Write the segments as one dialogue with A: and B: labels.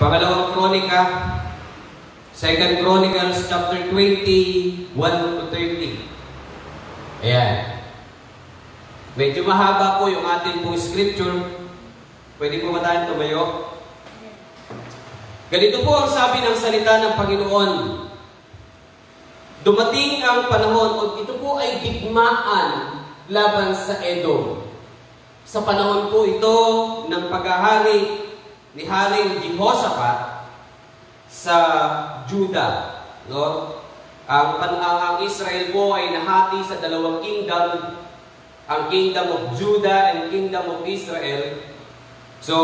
A: Pangalawang Kronika, 2 Chronicles chapter 20, 1-30. Ayan. Medyo mahaba po yung ating pong scripture. Pwede po ba tayong tumayo? Ganito po ang sabi ng salita ng Panginoon. Dumating ang panahon, o ito po ay digmaan laban sa Edom. Sa panahon po ito ng paghahari ni Haring Jehoshaphat sa Judah. No? Ang Israel po ay nahati sa dalawang kingdom, ang Kingdom of Judah and Kingdom of Israel. So,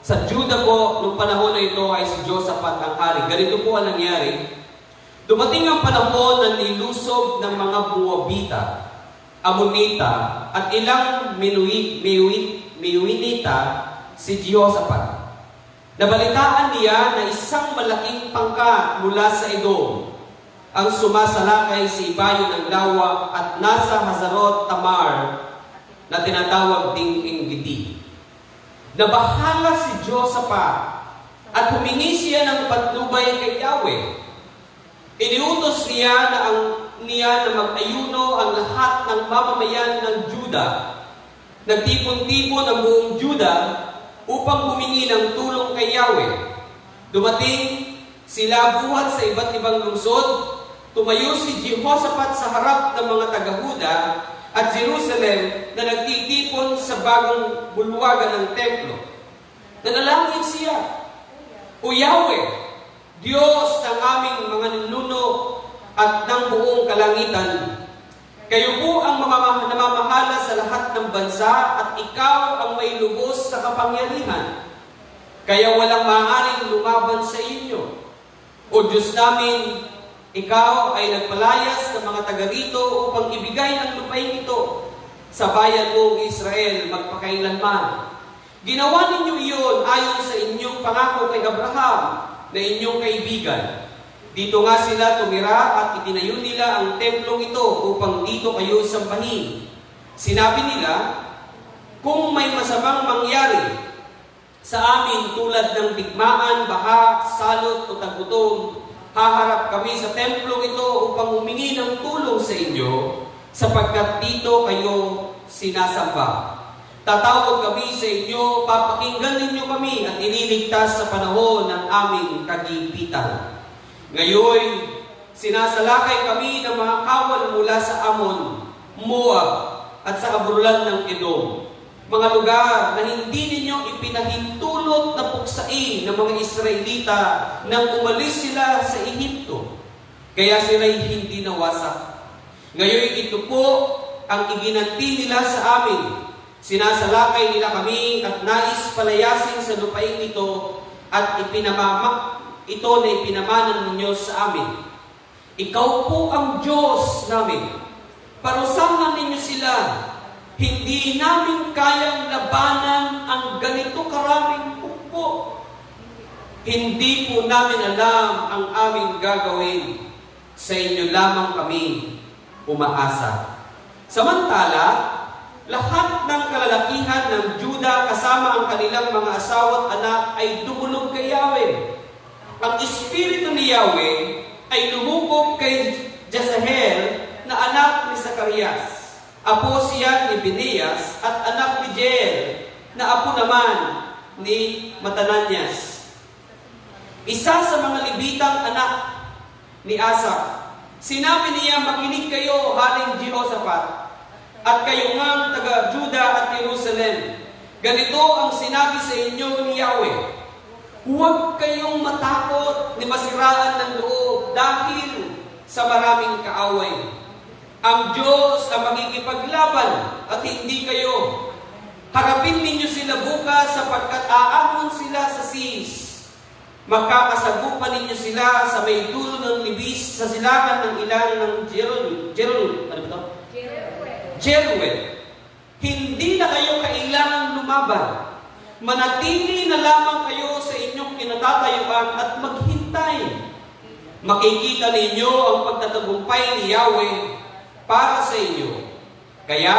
A: sa Judah po, nung panahon na ito ay si Jehoshaphat ang hari. Ganito po ang nangyari. Dumating ang panahon na nilusob ng mga Moabita, Ammonita, at ilang Meunita si Jehoshaphat. Nabalitaan niya na isang malaking pangkat mula sa Edom ang sumasalakay sa ibayo ng lawa at nasa Hazarot Tamar na tinatawag ding Engedi. Nabahala si Jehoshaphat at humingi siya ng patnubay kay Yahweh. Iniutos niya na mag-ayuno ang lahat ng mamamayan ng Judah. Nagtipon-tipon ang buong Judah upang humingi ng tulong kay Yahweh. Dumating sila buhat sa iba't ibang lungsod. Tumayo si Jehoshaphat sa harap ng mga taga-Huda at Jerusalem na nagtitipon sa bagong bulwagan ng templo. Nanalangin siya, O Yahweh, Diyos ng aming mga ninuno at ng buong kalangitan, kayo po ang namamahala sa lahat ng bansa at ikaw ang may lubos na kapangyarihan. Kaya walang maaaring lumaban sa inyo. O Diyos namin, ikaw ay nagpalayas ng mga taga rito upang ibigay ang lupain ito sa bayan mong Israel magpakailanman. Ginawa ninyo iyon ayon sa inyong pangako kay Abraham na inyong kaibigan. Dito nga sila tumira at itinayo nila ang templong ito upang dito kayo sambahin. Sinabi nila, kung may masamang mangyari sa amin tulad ng digmaan, baha, salot o tagutom, haharap kami sa templong ito upang humingi ng tulong sa inyo sapagkat dito kayo sinasamba. Tatawag kami sa inyo, papakinggan ninyo kami at iniligtas sa panahon ng aming kagipitan. Ngayon, sinasalakay kami ng mga kawal mula sa Ammon, Moab, at sa kabrulan ng Edom. Mga lugar na hindi ninyo ipinahintulot na puksain ng mga Israelita nang umalis sila sa Ehipto. Kaya sila'y hindi nawasak. Ngayon, ito po ang iginanti nila sa amin. Sinasalakay nila kami at nais palayasin sa lupain ito at ito na ipinamanan ninyo sa amin. Ikaw po ang Diyos namin. Parusahan ninyo sila. Hindi namin kayang labanan ang ganito karaming hukbo. Hindi po namin alam ang aming gagawin. Sa inyo lamang kami umaasa. Samantala, lahat ng kalalakihan ng Judah kasama ang kanilang mga asawa at anak ay dumulog kay Yahweh. Ang Espiritu ni Yahweh ay lumubog kay Jezahel na anak ni Zacarias. Apo siya ni Bineas at anak ni Jeel na apo naman ni Matananyas. Isa sa mga Libitang anak ni Asa. Sinabi niya, makinig kayo, Haring Jehoshaphat, at kayo ngang taga Judah at Jerusalem. Ganito ang sinabi sa inyo ni Yahweh. Huwag kayong matakot ni masiraan ng loob dahil sa maraming kaaway. Ang Diyos ang makikipaglaban at hindi kayo. Harapin ninyo sila bukas sapagkat aahon sila sa Sis. Makakasagupan ninyo sila sa may dulo ng libis sa silangan ng ilang ng Jeruel. Hindi na kayo kailangang lumaban. Manatili na lamang kayo sa inyong kinatatayuan at maghintay. Makikita ninyo ang pagtatagumpay ni Yahweh para sa inyo. Kaya,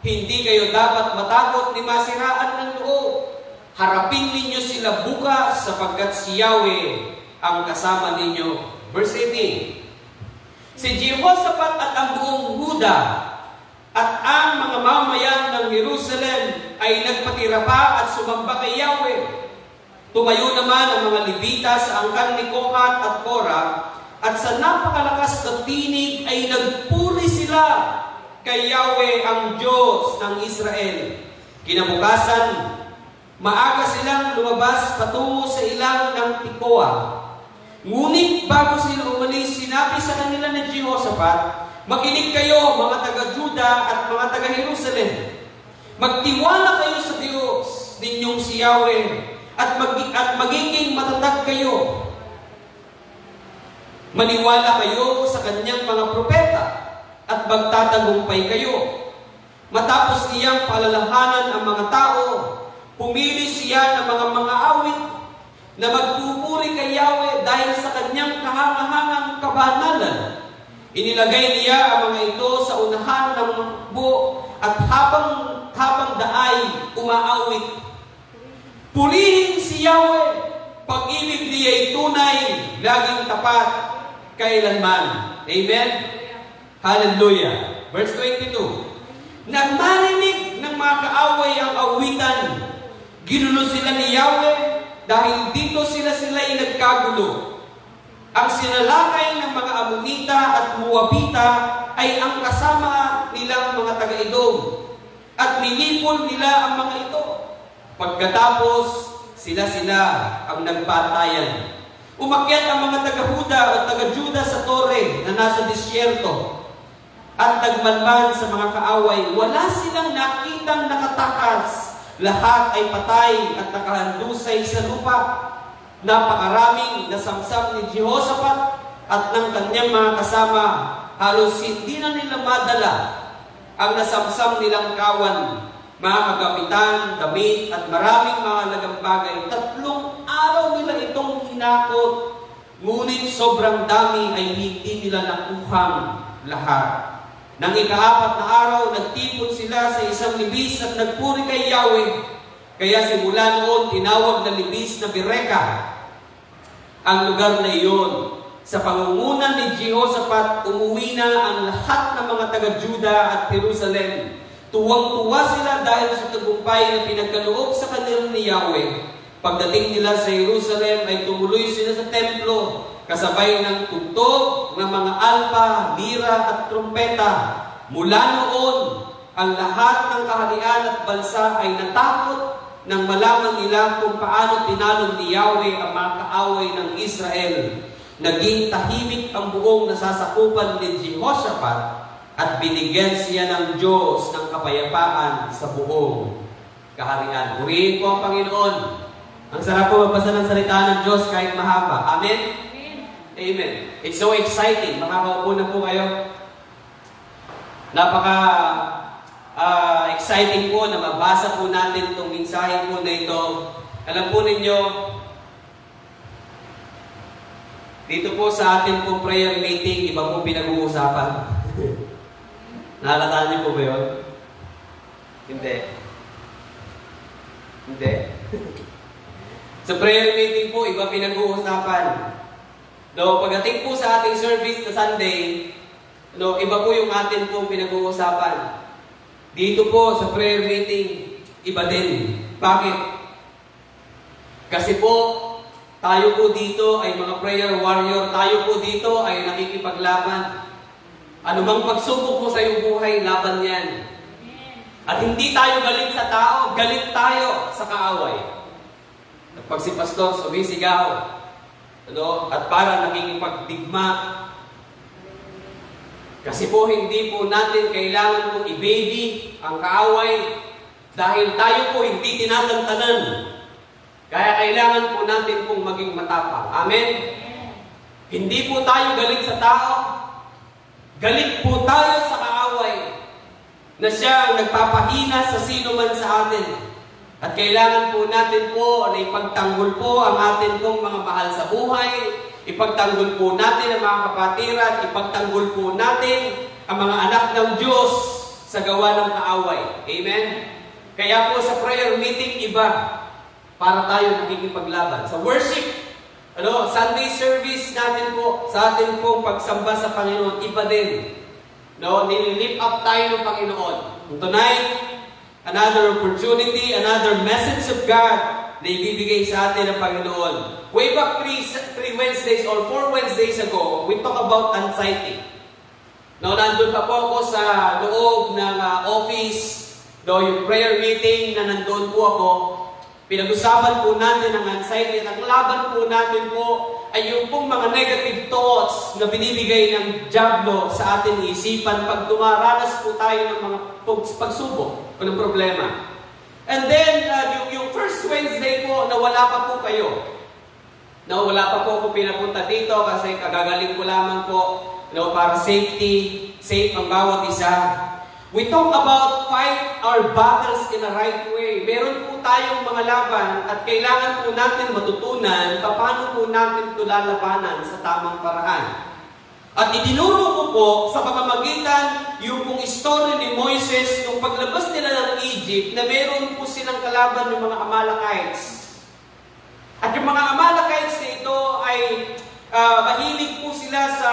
A: hindi kayo dapat matakot ni masiraan ng loob. Harapin ninyo sila bukas sapagkat si Yahweh ang kasama ninyo. Verse 18. Si Jehoshaphat at ang buong Huda at ang mga mamayan ng Jerusalem ay nagpatira pa at sumamba kay Yahweh. Tumayo naman ang mga Levita sa angkan ni Kohat at Korah, at sa napakalakas na tinig ay nagpuri sila kay Yahweh ang Diyos ng Israel. Kinabukasan, maaga silang lumabas patungo sa ilang ng Tekoa. Ngunit bago sila umalis, sinabi sa kanila ni Jehoshaphat, "Makinig kayo, mga taga-Juda at mga taga-Jerusalem. Magtiwala kayo sa Diyos ninyong si Yahweh at magiging matatag kayo. Maniwala kayo sa kanyang mga propeta at magtatagumpay kayo." Matapos niyang paalalahanan ang mga tao, pumili siya ng mga awit na magpupuri kay Yahweh dahil sa kanyang kahangahangang kabanalan. Inilagay niya ang mga ito sa unahan ng makbo at habang daay umaawit. Purihin si Yahweh, pag-ibig niya'y tunay, laging tapat, kailanman. Amen? Hallelujah. Verse 22. Nang marinig ng mga kaaway ang awitan, ginulo sila ni Yahweh dahil dito sila'y nagkagulo. Ang sinalakay ng mga Amonita at Moabita ay ang kasama nilang mga taga-Edom, at ninipol nila ang mga ito. Pagkatapos, sila ang nagpatayan. Umakyat ang mga taga-Huda at taga-Juda sa tore na nasa disyerto at nagmanman sa mga kaaway. Wala silang nakitang nakatakas. Lahat ay patay at nakahandusay sa lupa. Napakaraming nasamsam ni Jehoshaphat at ng kanyang mga kasama. Halos hindi na nila madala ang nasamsam nilang kawan, mga kagapitan, damit at maraming mga lagang bagay. 3 araw nila itong hinakot, ngunit sobrang dami ay hindi nila nakuhang lahat. Nang ika-4 na araw, nagtipon sila sa isang libis at nagpuri kay Yahweh. Kaya simula noon, tinawag na libis na Bereka ang lugar na iyon. Sa pangungunan ni Jehoshaphat, umuwi na ang lahat ng mga taga-Juda at Jerusalem. Tuwang-tuwa sila dahil sa tagumpay na pinagkaloob sa kanila ni Yahweh. Pagdating nila sa Jerusalem ay tumuloy sila sa templo, kasabay ng tugtog ng mga alpa, lira at trumpeta. Mula noon, ang lahat ng kaharian at bansa ay natakot nang malaman nila kung paano tinalo ni Yahweh ang mga kaaway ng Israel. Naging tahimik ang buong nasasakupan ni Jehoshaphat at binigyan siya ng Diyos ng kapayapaan sa buong kaharian. Purihin po ang Panginoon. Ang sarap po magbasa ng salita ng Diyos kahit mahaba. Amen? Amen. It's so exciting. Makakaupo na po kayo. Exciting po na mabasa po natin itong mensahe po na ito. Alam po ninyo, dito po sa atin po prayer meeting, iba po pinag-uusapan. Nakalataan niyo po ba yun? Hindi. Hindi. Sa prayer meeting po, iba pinag-uusapan. Pagdating po sa ating service na Sunday, iba po yung atin po pinag-uusapan. Dito po sa prayer meeting, iba din. Bakit? Kasi po, tayo po dito ay mga prayer warrior. Tayo po dito ay nakikipaglaban. Ano bang pagsubok mo sa iyong buhay, laban yan. At hindi tayo galit sa tao, galit tayo sa kaaway. At pag si pastor sumisigaw, at para nakikipagdigma, kasi po hindi po natin kailangan po i-baby ang kaaway dahil tayo po hindi tinatantanan. Kaya kailangan po natin pong maging matapang. Amen? Hindi po tayo galit sa tao. Galit po tayo sa kaaway na siya ang nagpapahina sa sino man sa atin. At kailangan po natin po na ipagtanggol po ang atin pong mga mahal sa buhay. Ipagtanggol po natin ang mga kapatiran, ipagtanggol po natin ang mga anak ng Diyos sa gawa ng kaaway. Amen? Kaya po sa prayer meeting, iba. para tayo nakikipaglaban. Sa worship, Sunday service natin po, sa atin pong pagsamba sa Panginoon, iba din. Nililift up tayo ng Panginoon. Tonight, another opportunity, another message of God na ibibigay sa atin ng Panginoon. Way back 3 Wednesdays or 4 Wednesdays ago, we talk about anxiety. Nandun pa po ako sa loob ng office, yung prayer meeting na nandun po ako. Pinag-usapan po natin ang anxiety at ang laban po natin po ay yung pong mga negative thoughts na binibigay ng diablo sa ating isipan pag dumaranas po tayo ng mga pagsubok o ng problema. And then, yung first Wednesday po, nawala pa po kayo. Wala pa po ako pinapunta dito kasi kagagaling ko lamang po para safe ang bawat isa. We talk about fight our battles in a right way. Meron po tayong mga laban at kailangan po natin matutunan paano po natin ito lalabanan sa tamang paraan. At idinuro ko po sa pamamagitan yung pong story ni Moises nung paglabas nila ng Egypt na meron po silang kalaban ng mga Amalekites. At yung mga Amalekites na ito ay mahilig po sila sa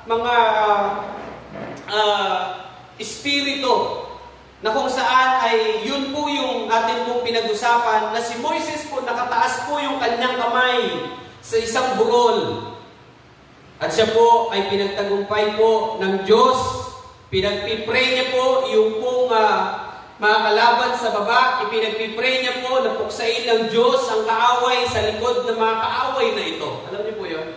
A: mga espiritu na kung saan ay yun po yung atin pong pinag-usapan na si Moises po nakataas po yung kanyang kamay sa isang burol. At siya po ay pinagtagumpay po ng Diyos. Pinagpipray niya po yung pong mga kalaban sa baba. Ipinagpipray niya po na puksain ng Diyos ang kaaway sa likod ng mga kaaway na ito. Alam niyo po yun?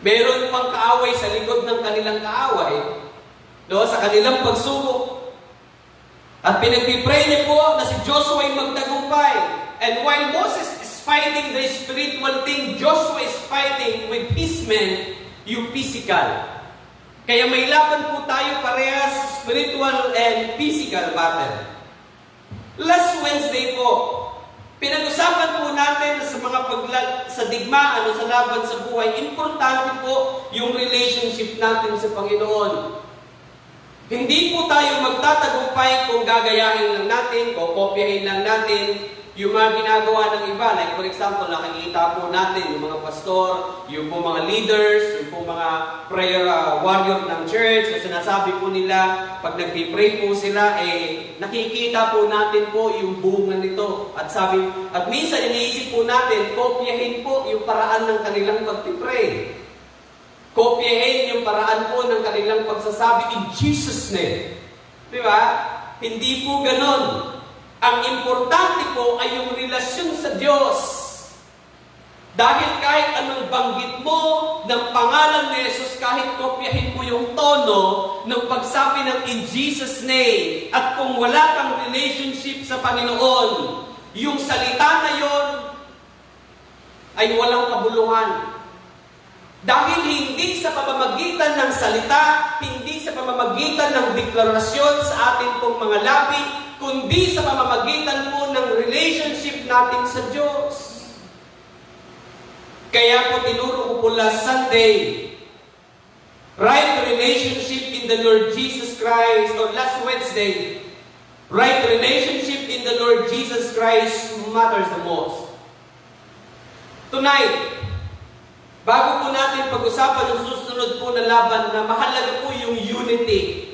A: Meron pang kaaway sa likod ng kanilang kaaway. Sa kanilang pagsubok. At pinagpipray niya po na si Joshua ay magtagumpay. And while Moses is fighting the spiritual thing, Joshua is fighting with his men yung physical. Kaya may laban po tayo parehas, spiritual and physical battle. Last Wednesday po, pinag-usapan po natin sa digmaan o sa laban sa buhay, importante po yung relationship natin sa Panginoon. Hindi po tayo magtatagumpay kung gagayahin lang natin, kopyahin lang natin yung mga ginagawa ng iba. Like for example, nakikita po natin yung mga pastor, yung po mga leaders, yung po mga prayer warrior ng church. So sinasabi po nila, pag nagpipray po sila, nakikita po natin po yung bunga nito. At minsan iniisip po natin, kopyahin po yung paraan ng kanilang pagpipray. Kopyahin yung paraan po ng kanilang pagsasabi in Jesus' name. Di ba? Hindi po ganon. Ang importante po ay yung relasyon sa Diyos. Dahil kahit anong banggit mo ng pangalan ni Jesus, kahit kopyahin mo yung tono ng pagsabi ng in Jesus' name, at kung wala kang relationship sa Panginoon, yung salita na yon ay walang kabuluhan. Dahil hindi sa pamamagitan ng salita, hindi sa pamamagitan ng deklarasyon sa ating pong mga labi, kundi sa pamamagitan po ng relationship natin sa Diyos. Kaya po tinuro ko po last Sunday, right relationship in the Lord Jesus Christ, or last Wednesday, right relationship in the Lord Jesus Christ matters the most. Tonight, bago po natin pag-usapan yung susunod po na laban na mahalaga po yung unity.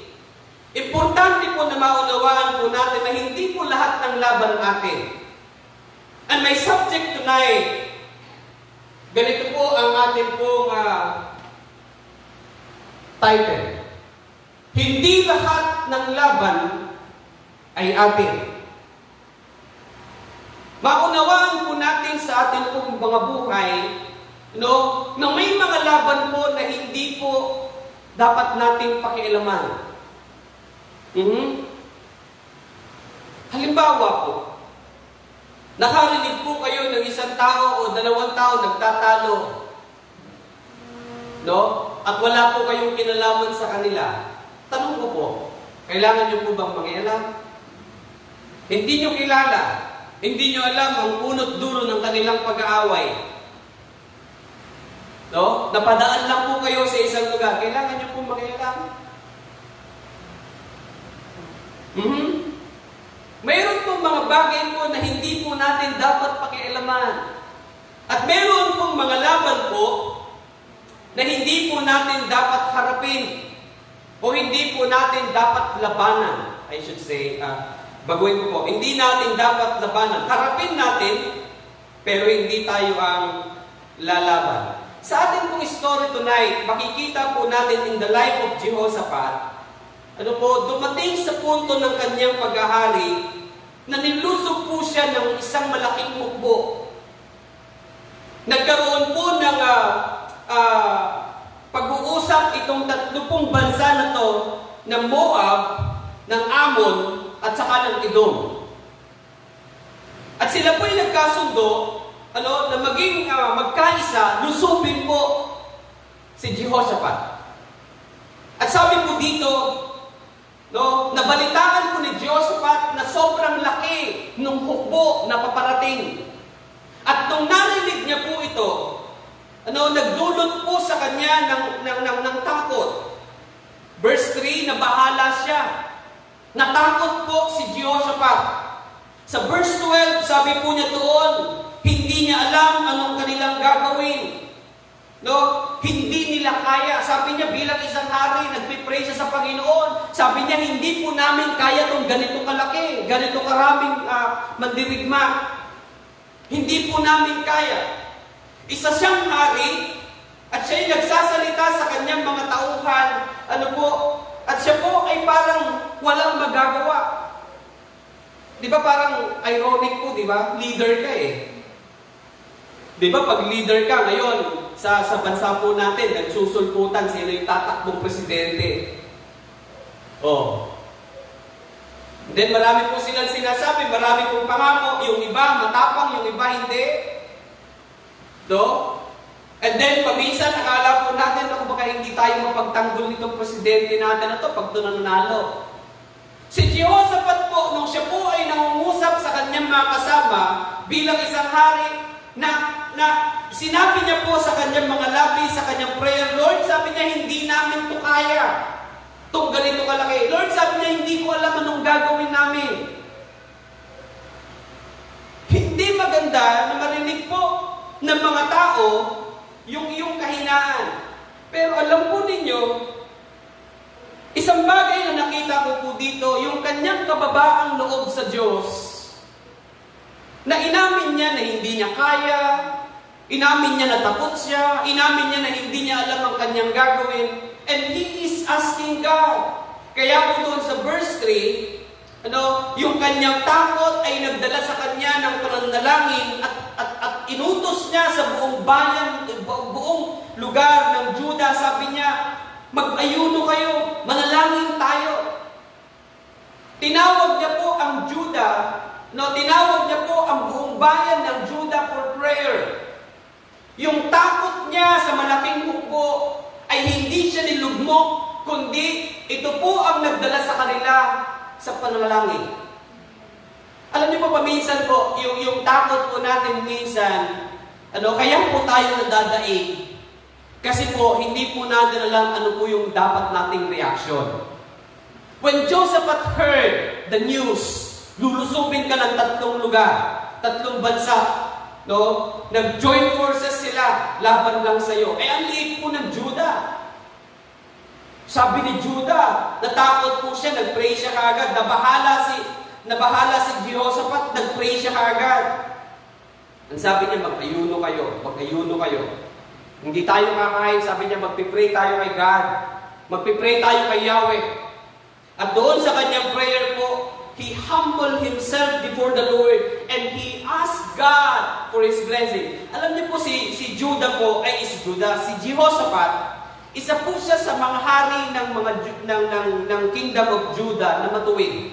A: Importante po na maunawaan po natin na hindi po lahat ng laban atin. And my subject tonight, ganito po ang ating pong title. Hindi lahat ng laban ay atin. Maunawaan po natin sa ating pong mga buhay na may mga laban po na hindi po dapat nating pakialaman. Halimbawa po, nakarinig po kayo ng isang tao o dalawang tao nagtatalo. At wala po kayong kinalaman sa kanila. Tanong ko po, kailangan nyo po bang mangialam? Hindi nyo kilala. Hindi nyo alam ang punot dulo ng kanilang pag-aaway. Napadaan lang po kayo sa isang lugar. Kailangan nyo pong makialam. Mayroon pong mga bagay po na hindi po natin dapat pakialaman. At mayroon pong mga laban po na hindi po natin dapat harapin o hindi po natin dapat labanan. I should say, baguhin ko po, hindi natin dapat labanan. Harapin natin, pero hindi tayo ang lalaban. Sa ating pong story tonight, makikita po natin in the life of Jehoshaphat, dumating sa punto ng kanyang paghahari na nilusog po siya ng isang malaking mukbo. Nagkaroon po ng pag-uusap itong 30 bansa na to ng Moab, ng Ammon, at saka ng Edom. At sila po ay nagkasundo na maging magkaisa, lusubin po si Jehoshaphat. At sabi po dito, nabalitaan po ni Jehoshaphat na sobrang laki ng hukbo na paparating. At nung narinig niya po ito, nagdulot po sa kanya ng takot. Verse 3, nabahala siya. Natakot po si Jehoshaphat. Sa verse 12, sabi po niya doon, hindi niya alam anong kanilang gagawin. Hindi nila kaya. Sabi niya, bilang isang hari, nagpipray siya sa Panginoon. Sabi niya, hindi po namin kaya itong ganito kalaki, ganito karaming mandirigma. Hindi po namin kaya. Isa siyang hari, at siya'y nagsasalita sa kanyang mga tauhan, at siya po ay parang walang magagawa. Di ba parang ironic po, di ba? Leader ka eh. Di ba pag leader ka ngayon, sa bansa po natin, nagsusulputan sino yung tatakbong presidente. Then marami po silang sinasabi, marami pong pangako, yung iba matapang, yung iba hindi. And then paminsan, akala po natin, baka hindi tayo mapagtanggol nitong presidente natin na to pag ito nanalo. Si Jehoshaphat po, nung siya po ay nangungusap sa kanyang mga kasama bilang isang hari, na sinabi niya po sa kanyang mga labi, sa kanyang prayer, Lord, sabi niya, hindi namin ito kaya. Itong ganito kalaki. Lord, sabi niya, hindi ko alam anong gagawin namin. Hindi maganda na marinig po ng mga tao yung iyong kahinaan. Pero alam po ninyo, isang bagay na nakita ko po dito, yung kanyang kababaang loob sa Diyos, na inamin niya na hindi niya kaya, inamin niya na takot siya, inamin niya na hindi niya alam ang kanyang gagawin, and he is asking God. Kaya po doon sa verse 3, yung kanyang takot ay nagdala sa kanya ng pananalangin at inutos niya sa buong bayan, buong lugar ng Juda. Sabi niya, mag-ayuno kayo, manalangin tayo. Tinawag niya po ang Juda, tinawag niya po ang buong bayan ng Juda for prayer. Yung takot niya sa malaking hukbo ay hindi siya nilugmok, kundi ito po ang nagdala sa kanila sa panalangin. Alam niyo po, paminsan po, yung takot po natin minsan, kaya po tayo nadadaig. Kasi po, hindi po natin alam ano po yung dapat nating reaksyon. When Jehoshaphat heard the news, lulusubin ka ng 3 lugar, 3 bansa, nag-join forces sila, laban lang sa'yo. Ang liit po ng Juda. Sabi ni Juda, natakot po siya, nag-pray siya kaagad, nabahala si Jehoshaphat, nag-pray siya kaagad. Ang sabi niya, mag-ayuno kayo. Hindi tayo kakain, sabi niya, magpipray tayo kay God. Magpipray tayo kay Yahweh. At doon sa kanyang prayer po, he humbled himself before the Lord and he asked God for His blessing. Alam niyo po, si Judah po, si Jehoshaphat, isa po siya sa mga hari ng Kingdom of Judah na matuwid.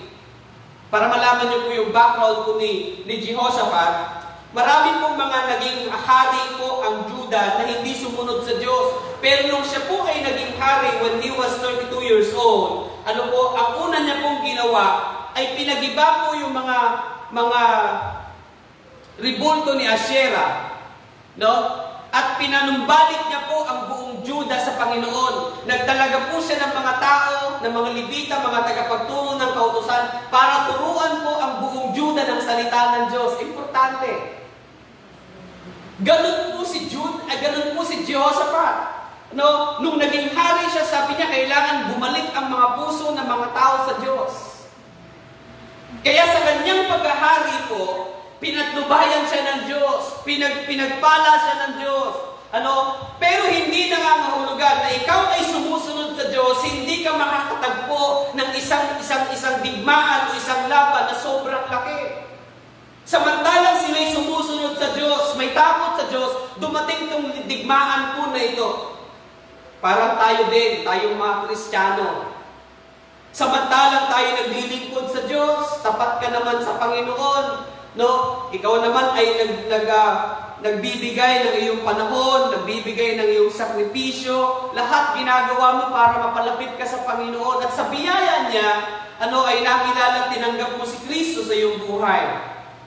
A: Para malaman niyo po yung background po ni Jehoshaphat, marami pong mga naging hari po ang Judah na hindi sumunod sa Diyos. Pero nung siya po ay naging hari when he was 32 years old, ang una niya pong ginawa ay pinagiba po yung mga ribulto ni Asherah, at pinanumbalik niya po ang buong Juda sa Panginoon. Nagdalaga po siya ng mga tao, ng mga Levita, mga tagapagturo ng kautusan, para turuan po ang buong Juda ng salita ng Diyos. Importante. Ganun po si Jehoshaphat. No, nung naging hari siya, sabi niya, kailangan bumalik ang mga puso ng mga tao sa Diyos. Kaya sa kanyang paghahari po, pinatnubayan siya ng Diyos, pinagpala siya ng Diyos. Pero hindi nangangahulugan na ikaw ay sumusunod sa Diyos, hindi ka makakatagpo ng isang digmaan o isang laban na sobrang laki. Samantalang sila'y sumusunod sa Diyos, may takot sa Diyos, dumating itong digmaan po na ito. Parang tayo din, tayong mga Kristiyano. Samantalang tayo naglilingkod sa Diyos, tapat ka naman sa Panginoon, no? Ikaw naman ay nagbibigay ng iyong panahon, nagbibigay ng iyong sakripisyo, lahat ginagawa mo para mapalapit ka sa Panginoon. At sa biyaya niya, ay nakilala, tinanggap mo si Kristo sa iyong buhay.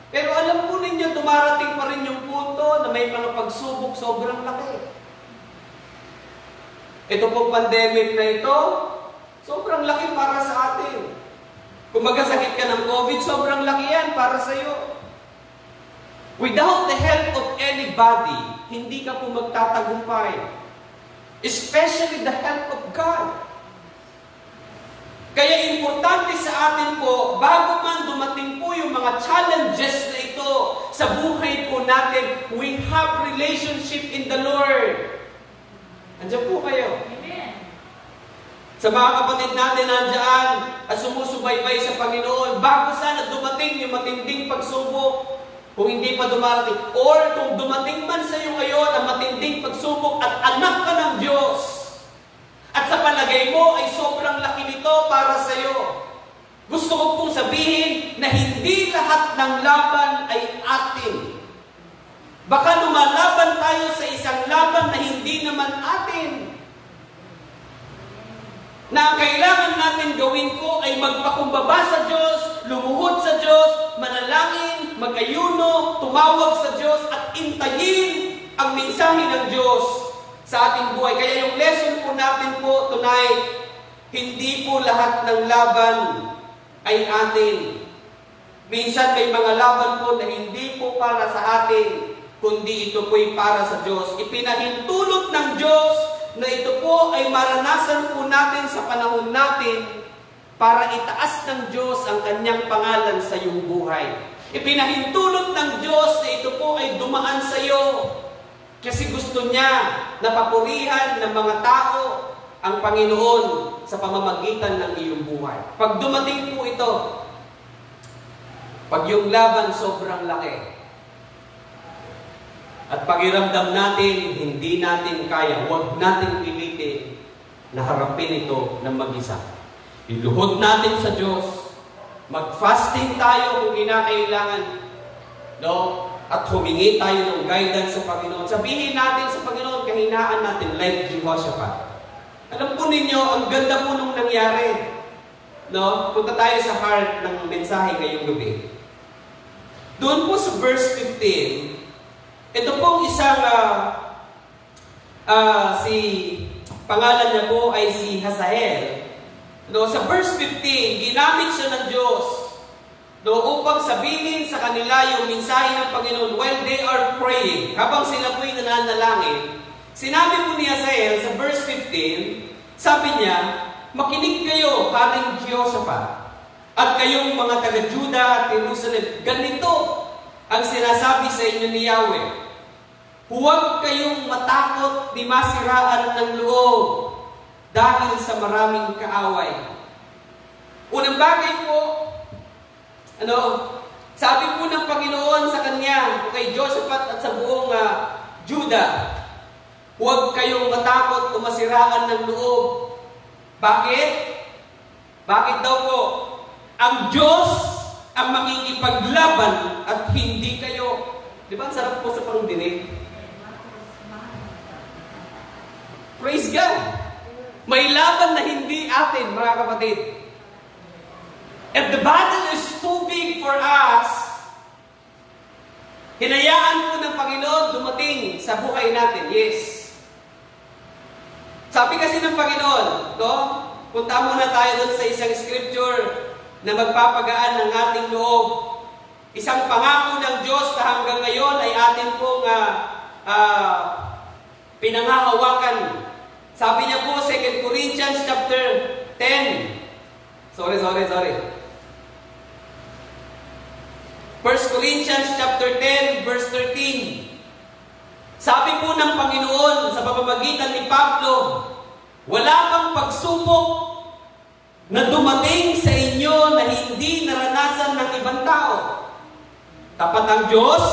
A: Pero alam po ninyo, dumarating pa rin yung punto na may mga pagsubok sobrang laki. Ito pong pandemic na ito, sobrang laki para sa atin. Kung magkasakit ka ng COVID, sobrang laki yan para sa iyo. Without the help of anybody, hindi ka po magtatagumpay. Especially the help of God. Kaya importante sa atin po, bago man dumating po yung mga challenges na ito sa buhay po natin, we have relationship in the Lord. Andiyan po kayo. Amen. Sa mga kapatid natin nandiyan at sumusubaybay sa Panginoon, bago sana dumating yung matinding pagsubok, kung hindi pa dumarating, or kung dumating man sa iyo ngayon ang matinding pagsubok at anak ka ng Diyos, at sa palagay mo ay sobrang laki nito para sa iyo, gusto ko pong sabihin na hindi lahat ng laban ay atin. Baka lumalaban tayo sa isang laban na hindi naman atin. Na ang kailangan natin gawin ko ay magpakumbaba sa Diyos, lumuhod sa Diyos, manalangin, mag-ayuno, tumawag sa Diyos at intayin ang mensahe ng Diyos sa ating buhay. Kaya yung lesson po natin po tonight, hindi po lahat ng laban ay atin. Minsan may mga laban po na hindi po para sa atin, kundi ito po'y para sa Diyos. Ipinahintulot ng Diyos na ito po ay maranasan po natin sa panahon natin para itaas ng Diyos ang kanyang pangalan sa iyong buhay. Ipinahintulot ng Diyos na ito po ay dumaan sa iyo kasi gusto niya na papurihan ng mga tao ang Panginoon sa pamamagitan ng iyong buhay. Pag dumating po ito, pag yung laban sobrang laki, at pakiramdam natin, hindi natin kaya, huwag natin pilitin na harapin ito ng mag-isa. Iluhod natin sa Diyos, mag-fasting tayo kung kinakailangan, no? At humingi tayo ng guidance sa Panginoon. Sabihin natin sa Panginoon, kahinaan natin like Jehoshaphat. Alam po ninyo, ang ganda po nung nangyari. No? Punta tayo sa heart ng mensahe ngayong gabi. Doon po sa verse 15, ito pong isang pangalan niya po ay si Hazael. No, sa verse 15, ginamit siya ng Diyos upang sabihin sa kanila yung mensahe ng Panginoon while they are praying. Habang sila po'y nananalangin, sinabi po ni Hazael sa verse 15, sabi niya, makinig kayo, Haring Jehoshaphat, at kayong mga taga-Juda at Jerusalem. Ganito ang sinasabi sa inyo ni Yahweh, huwag kayong matakot di masiraan ng loob dahil sa maraming kaaway. Unang bagay po, sabi po ng Panginoon sa kanya, kay Jehoshaphat at sa buong Juda, huwag kayong matakot o masiraan ng loob. Bakit? Bakit daw po? Ang Diyos ang makikipaglaban at hindi kayo. Di ba? Ang sarap po sa pangdinig. Praise God! May laban na hindi atin, mga kapatid. If the battle is too big for us, hinayaan po ng Panginoon dumating sa buhay natin. Yes. Sabi kasi ng Panginoon, no? Punta muna tayo doon sa isang scripture na magpapagaan ng ating loob. Isang pangako ng Diyos na hanggang ngayon ay atin pong pinanghahawakan. Sabi niya po, 2 Corinthians chapter 10. Sorry. 1 Corinthians chapter 10, verse 13. Sabi po ng Panginoon sa pamamagitan ni Pablo, wala bang pagsubok na dumating sa inyo na hindi naranasan ng ibang tao? Tapat ang Diyos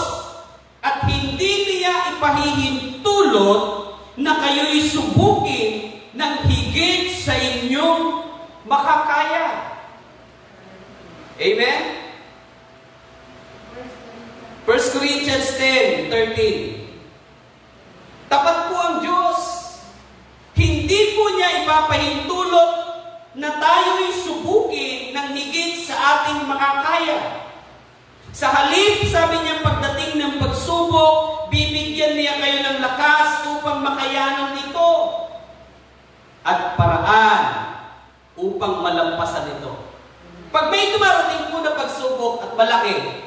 A: at hindi niya ipahihintulot na kayo'y subukin ng higit sa inyong makakaya. Amen? 1 Corinthians 10:13. Tapat po ang Diyos. Hindi po niya ipapahintulot na tayo'y subukin ng higit sa ating makakaya. Sa halip, sabi niya, pagdating ng pagsubok, bibigyan niya kayo ng lakas upang makayanan ito at paraan upang malampasan ito. Pag may dumarating po na pagsubok at malaki,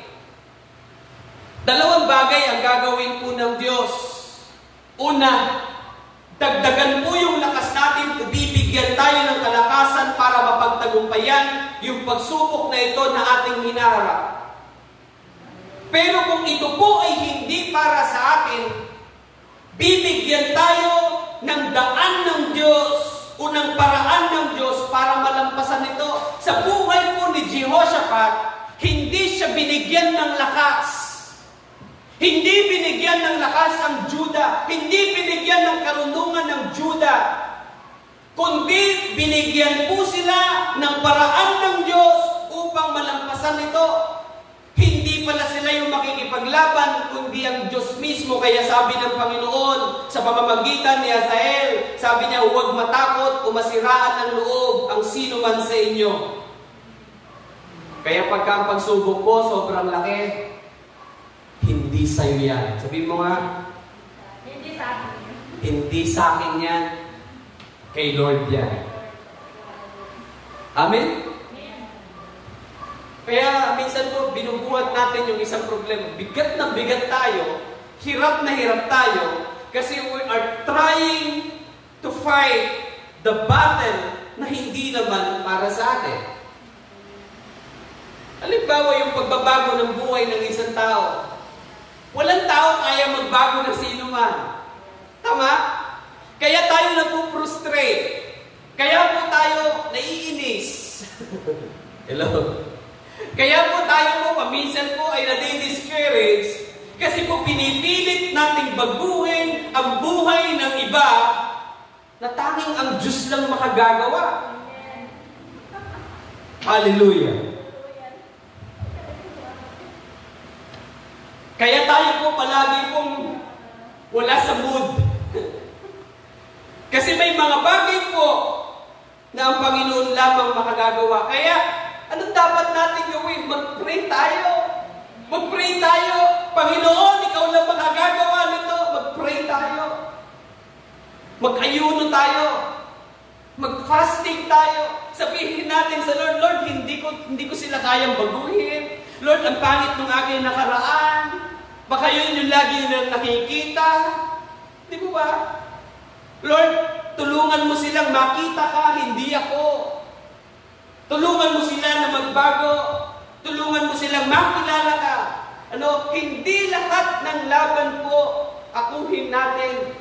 A: dalawang bagay ang gagawin po ng Diyos. Una, dagdagan po yung lakas natin, bibigyan tayo ng kalakasan para mapagtagumpayan yung pagsubok na ito na ating hinaharap. Pero kung ito po ay hindi para sa atin, bibigyan tayo ng daan ng Diyos o ng paraan ng Diyos para malampasan ito. Sa buhay po ni Jehoshaphat, hindi siya binigyan ng lakas. Hindi binigyan ng lakas ang Juda. Hindi binigyan ng karunungan ng Juda. Kundi binigyan po sila ng paraan ng Diyos upang malampasan ito. Hindi pala sila yung makikipaglaban, kundi ang Diyos mismo. Kaya sabi ng Panginoon sa pamamagitan ni Hazael, sabi niya, huwag matakot o masiraan ng loob ang sino man sa inyo. Kaya pagka ang pagsubok ko, sobrang laki. Hindi sa'yo yan. Sabihin mo nga,
B: hindi sa akin.
A: Hindi sa akin yan. Kay Lord yan. Amen? Kaya minsan po, binubuhat natin yung isang problema. Bigat na bigat tayo, hirap na hirap tayo, kasi we are trying to fight the battle na hindi naman para sa atin. Halimbawa yung pagbabago ng buhay ng isang tao. Walang tao kaya magbago ng sino man. Tama? Kaya tayo napuprostrate. Kaya po tayo naiinis. Hello? Kaya po tayo po, paminsan po ay nadi-discourage kasi po pinipilit nating baguhin ang buhay ng iba na tanging ang Diyos lang makagagawa. Hallelujah! Kaya tayo po palagi pong wala sa mood. Kasi may mga bagay po na ang Panginoon lamang makagagawa. Kaya, anong dapat natin gawin? Mag-pray tayo. Mag-pray tayo. Panginoon, Ikaw lang makagagawa nito. Mag-pray tayo. Mag-ayuno tayo. Mag-fasting tayo. Sabihin natin sa Lord, Lord, hindi ko sila kayang baguhin. Lord, ang pangit ng aking nakaraan. Baka yun yung lagi nilang nakikita. Di mo ba? Lord, tulungan mo silang makita ka, hindi ako. Tulungan mo sila na magbago. Tulungan mo silang makilala ka. Hindi lahat ng laban po akuhin natin.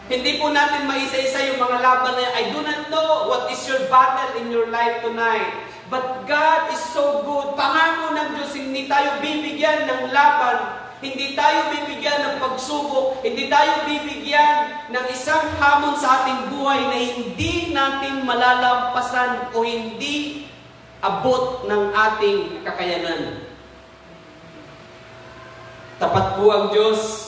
A: Hindi po natin maisa-isa yung mga laban na I do not know what is your battle in your life tonight. But God is so good. Pangako ng Diyos, hindi tayo bibigyan ng laban. Hindi tayo bibigyan ng pagsubok. Hindi tayo bibigyan ng isang hamon sa ating buhay na hindi natin malalampasan o hindi abot ng ating kakayanan. Tapat po ang Diyos.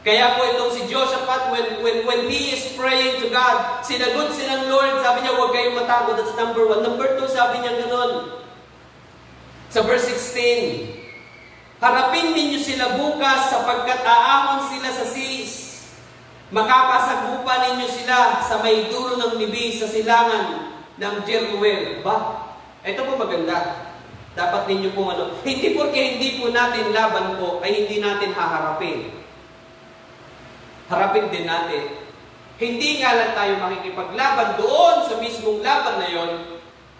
A: Kaya po itong si Jehoshaphat, when he is praying to God, sinagot silang Lord, sabi niya, huwag kayong matakot. That's number 1. Number 2, sabi niya ganoon. Sa verse 16, harapin ninyo sila bukas sapagkat aahon sila sa sis. Makakasagupa ninyo sila sa may dulo ng nibis sa silangan ng Jeruel. Ba? Ito po maganda. Dapat ninyo po hindi porque hindi po natin laban po ay hindi natin haharapin. Harapin din natin. Hindi nga lang tayo makikipaglaban doon sa mismong laban na yon,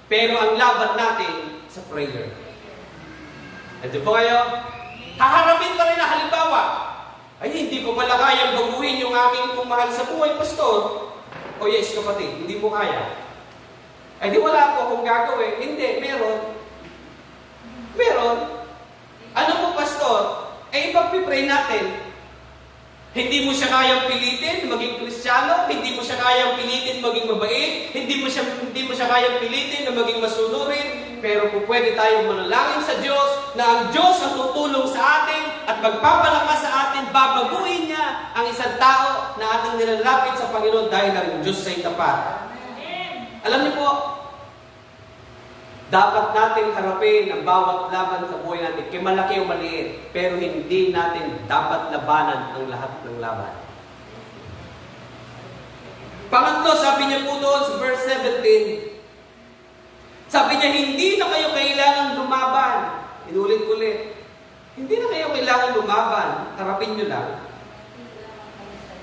A: pero ang laban natin sa prayer. Ito po kayo, haharapin pa rin na halimbawa, ay hindi ko pala kayang baguhin yung aking mahal sa buhay, pastor. O yes, kapatid, hindi mo kaya. Ay di wala po akong gagawin. Hindi, meron. Meron. Ano po, pastor? Eh, ipag-pray natin. Hindi mo siya kayang pilitin maging Kristiyano, hindi mo siya kayang pilitin maging mabait, hindi mo siya kayang pilitin na maging masunurin, pero kung pwede tayong manalangin sa Diyos na ang Diyos ang tutulong sa atin at magpapalakas sa atin, babaguhin niya ang isang tao na ating nilalapit sa Panginoon dahil ang Diyos ay tapat. Alam niyo po, dapat natin harapin ang bawat laban sa buhay natin, kay malaki o maliit, pero hindi natin dapat labanan ang lahat ng laban. Pangatlo, sabi niya po doon sa verse 17, sabi niya, hindi na kayo kailangan lumaban. Inulit-ulit. Hindi na kayo kailangan lumaban. Harapin niyo lang.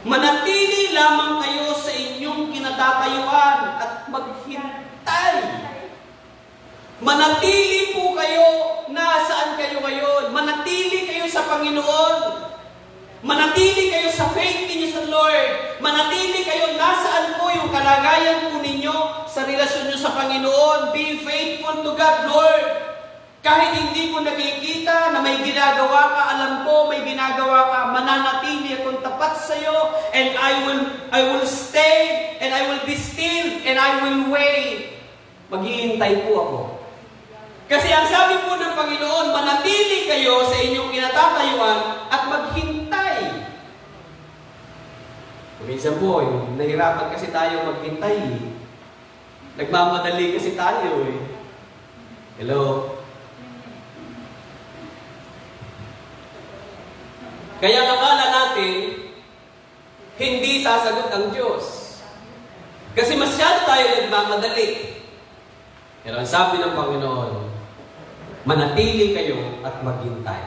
A: Manatili lamang kayo sa inyong kinatatayuan at maghintay. Manatili po kayo nasaan kayo ngayon. Manatili kayo sa Panginoon. Manatili kayo sa faith ninyo sa Lord. Manatili kayo nasaan po yung kalagayan po ninyo sa relasyon nyo sa Panginoon. Be faithful to God, Lord. Kahit hindi ko nakikita na may ginagawa ka, alam ko may ginagawa ka, mananatili akong tapat sa iyo, and I will stay, and I will be still, and I will wait. Maghihintay po ako. Kasi ang sabi po ng Panginoon, manatili kayo sa inyong kinatatayuan at maghintay. Minsan po, nahirapan kasi tayo maghintay. Nagmamadali kasi tayo eh. Hello? Kaya akala natin, hindi sasagot ang Diyos. Kasi masyado tayo nagmamadali. Pero ang sabi ng Panginoon, manatili kayo at maghintay.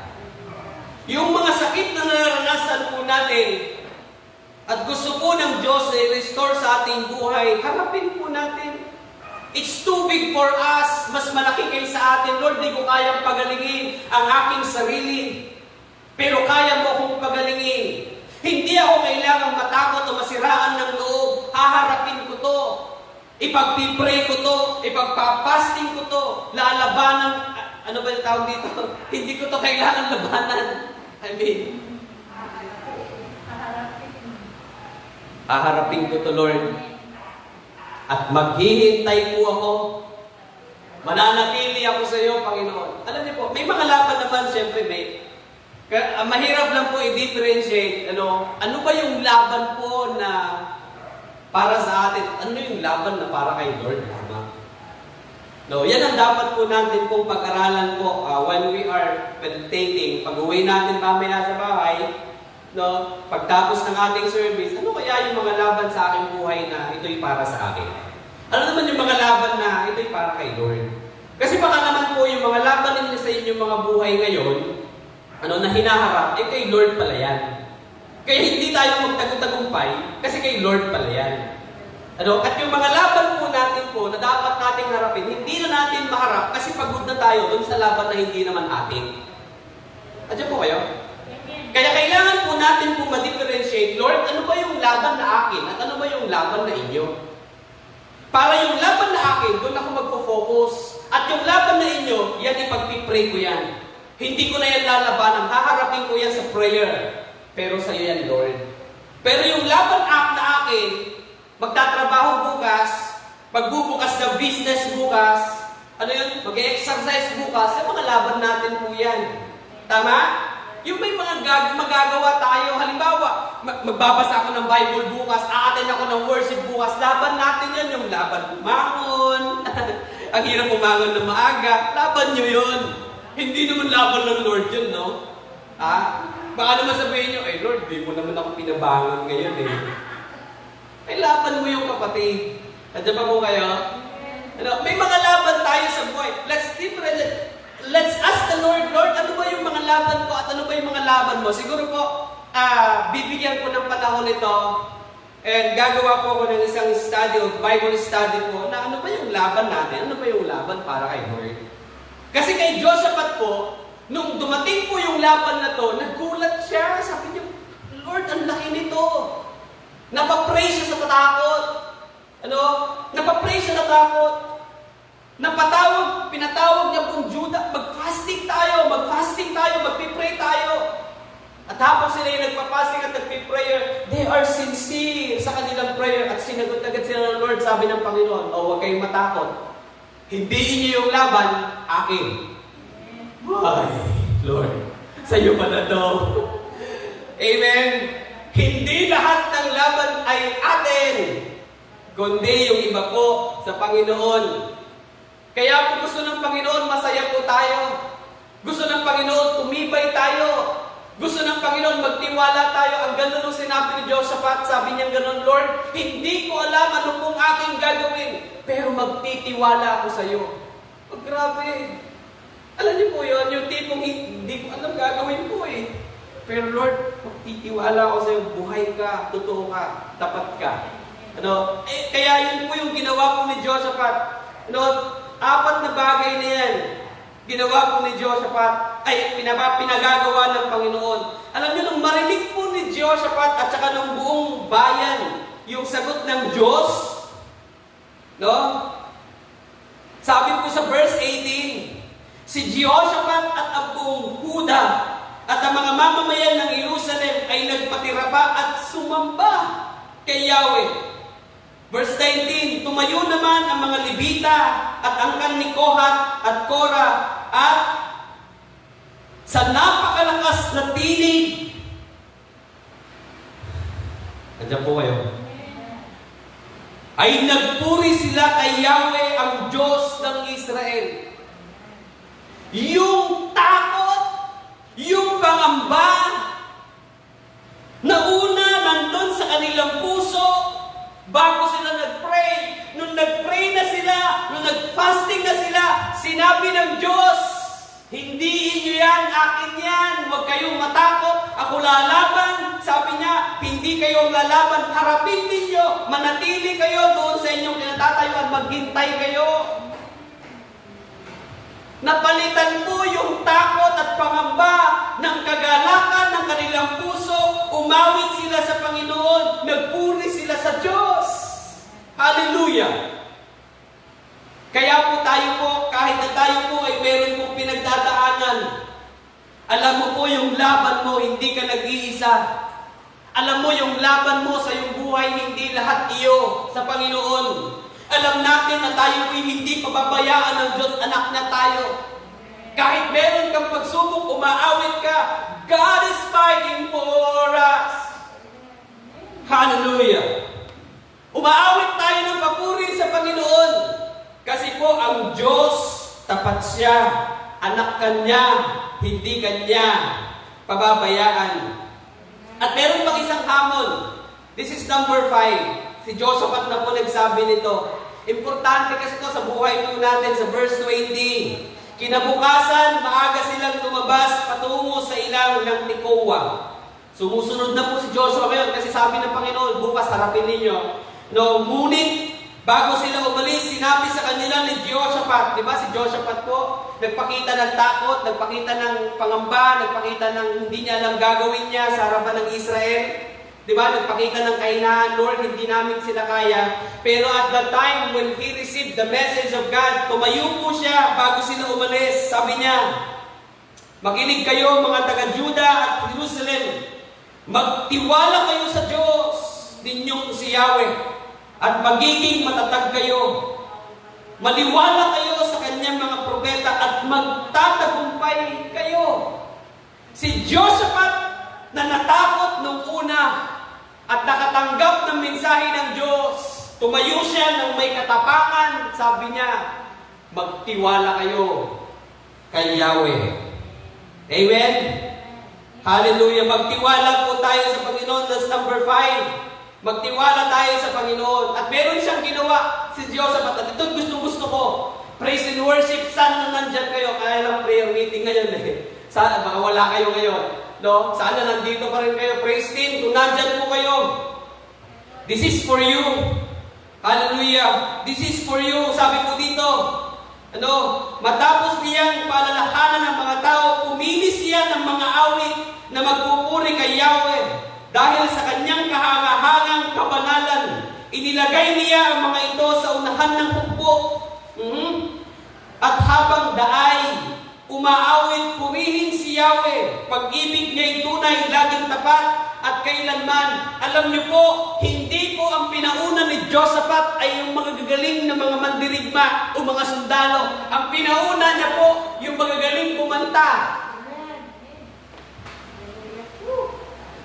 A: Yung mga sakit na naranasan po natin at gusto po ng Diyos na i-restore sa ating buhay, harapin po natin. It's too big for us. Mas malaki kayo sa atin. Lord, di ko kayang pagalingin ang aking sarili. Pero kaya mo akong pagalingin. Hindi ako kailangang matakot o masiraan ng loob. Haharapin ko to. Ipagpipray ko to. Ipagpapasting ko to. Lalabanan. Ano ba yung tawag dito? Hindi ko to kailangan labanan. Haharapin ko to, Lord. At maghihintay po ako. Mananatili ako sa iyo, Panginoon. Alam niyo po, may mga laban naman, siyempre may. Mahirap lang po i-differentiate. Ano ba yung laban po na para sa atin? Ano yung laban na para kay Lord? Yan ang dapat po natin pong pag-aralan po when we are meditating. Pag-uwi natin mamaya sa bahay, pagtapos ng ating service, ano kaya yung mga laban sa aking buhay na ito'y para sa akin? Ano naman yung mga laban na ito'y para kay Lord? Kasi baka naman po yung mga laban ninyo sa inyong mga buhay ngayon, na hinaharap, kay Lord pala yan. Kaya hindi tayo magtagumpay kasi kay Lord pala yan. At yung mga laban po natin po na dapat nating harapin, hindi na natin maharap kasi pagod na tayo dun sa laban na hindi naman atin. Adyan po kayo? Kaya kailangan po natin po ma-differentiate, Lord, ano ba yung laban na akin at ano ba yung laban na inyo? Para yung laban na akin, doon ako magpo-focus. At yung laban na inyo, yan ipagpipray ko yan. Hindi ko na yan lalabanan, haharapin ko yan sa prayer. Pero sa iyo yan, Lord. Pero yung laban na akin, magtatrabaho bukas, magbubukas ng business bukas, mag-exercise bukas, yung mga laban natin po yan. Tama? Yung may mga magagawa tayo, halimbawa, magbabasa ako ng Bible bukas, aaten ako ng worship bukas, laban natin yan, yung laban bumangon, ang hirap bumangon na maaga, laban nyo yun. Hindi naman laban ng Lord yun, no? Baka naman sabihin nyo, Lord, di mo naman ako pinabangon ngayon eh. Ay, laban mo yung kapatid. Nandiyan ba po kayo? May mga laban tayo sa buhay. Let's ask the Lord, Lord, ano ba yung mga laban ko at ano ba yung mga laban mo? Siguro po, bibigyan ko ng panahon ito and gagawa po ako ng isang study o Bible study po na ano ba yung laban natin? Ano ba yung laban para kay Lord? Kasi kay Josaphat po, nung dumating po yung laban na to, nagulat siya. Sabi niya, Lord, ang laki nito. Napapray siya sa takot. Napapray siya sa takot. Pinatawag niya pong Judah, mag-fasting tayo, magpipray tayo. At habang sila yung nagpapasing at nagpiprayer, they are sincere sa kanilang prayer at sinagot agad sila ng Lord, sabi ng Panginoon, huwag kayong matakot. Hindi inyo yung laban, akin. Ay, Lord, sa'yo pa na to. Amen. Hindi lahat ng laban ay atin, kundi yung iba po sa Panginoon. Kaya po gusto ng Panginoon, masaya po tayo. Gusto ng Panginoon, tumibay tayo. Gusto ng Panginoon, magtiwala tayo. Ang ganda nung sinabi ni Josaphat, sabi niya gano'n, Lord, hindi ko alam ano pong aking gagawin, pero magtitiwala ako sa iyo. Oh, grabe. Alam niyo po yun, yung tipong hindi ko alam gagawin ko eh. Pero Lord, magtitiwala ako sa iyo, buhay ka, totoo ka, tapat ka. Kaya yun po yung ginawa po ni Josaphat. 4 na bagay na yan. Ginawa po ni Josaphat, pinagagawa ng Panginoon. Alam niyo, nung marinig po ni Josaphat at saka ng buong bayan, yung sagot ng Diyos, sabi po sa verse 18, si Jehoshaphat at ang buong Huda at ang mga mamamayan ng Jerusalem ay nagpatira pa at sumamba kay Yahweh. Verse 19, tumayo naman ang mga Levita at angkan ni Kohat at Korah at sa napakalakas na tinig. Nandiyan po kayo. Ay nagpuri sila kay Yahweh ang Diyos ng Israel. Yung takot, yung pangamba, na una nandun sa kanilang puso, bago sila nag-pray, nung nag-pray na sila, nung nag-fasting na sila, sinabi ng Diyos, hindi inyo yan, akin yan, huwag kayong matakot, ako lalaban. Sabi niya, hindi kayo lalaban, harapin ninyo, manatili kayo doon sa inyong kinatatayuan, maghintay kayo. Napalitan po yung takot at pangamba ng kagalakan ng kanilang puso, umawit sila sa Panginoon, nagpuri sila sa Diyos. Hallelujah! Kaya po tayo po, kahit na tayo po ay meron pong pinagdadaanan, alam mo po yung laban mo, hindi ka nag-iisa. Alam mo yung laban mo sa iyong buhay, hindi lahat iyo sa Panginoon. Alam natin na tayo po'y hindi pababayaan ng Diyos, anak na tayo. Kahit meron kang pagsubok, umaawit ka, God is fighting for us. Hallelujah! Umaawit tayo ng papuri sa Panginoon. Kasi po ang Diyos, tapat siya, anak kanya, hindi kanya pababayaan. At meron pang isang hamon. This is number 5. Si Josaphat na po nagsabi nito. Importante kasi ito sa buhay po natin sa verse 20. Kinabukasan, maaga silang lumabas patungo sa ilang ng Tekoa. Sumusunod na po si Joshua ngayon kasi sabi ng Panginoon, bukas harapin ninyo. Ngunit, bago sila umalis, sinabi sa kanila ni Jehoshaphat, di ba si Jehoshaphat po, nagpakita ng takot, nagpakita ng pangamba, nagpakita ng hindi niya alam gagawin niya sa harapan ng Israel. Di ba? Nagpakita ng kainahan, Lord, hindi namin sila kaya. Pero at the time when he received the message of God, tumayo po siya bago sila umalis. Sabi niya, makinig kayo mga taga-Juda at Jerusalem. Magtiwala kayo sa Diyos ninyong si Yahweh at magiging matatag kayo. Maliwala kayo sa kanyang mga propeta at magtatagumpay kayo. Si Josaphat na natakot nung una at nakatanggap ng mensahe ng Diyos, tumayo siya ng may katapangan, sabi niya, magtiwala kayo kay Yahweh. Amen? Hallelujah. Magtiwala po tayo sa Panginoon. That's number 5. Magtiwala tayo sa Panginoon. At meron siyang ginawa si Jehoshaphat. At ito gusto ko. Praise and worship. Sana nandyan kayo. Kaya lang prayer meeting ngayon eh. Sana, baka wala kayo ngayon. No? Sana nandito pa rin kayo. Praise team. Kung nandyan po kayo. This is for you. Hallelujah. This is for you. Sabi ko dito. Matapos niyang palalakanan ng mga tao, pumili siya ng mga awit na magpupuri kay Yahweh. Dahil sa kanyang kahangahangang kabanalan, inilagay niya ang mga ito sa unahan ng hukbo. At habang daay, umaawit, purihin si Yahweh. Pag-ibig niya'y tunay, laging tapat, at kailanman. Alam niyo po, hindi po ang pinauna ni Jehoshaphat ay yung mga gagaling na mga mandirigma o mga sundalo. Ang pinauna niya po, yung magagaling kumanta.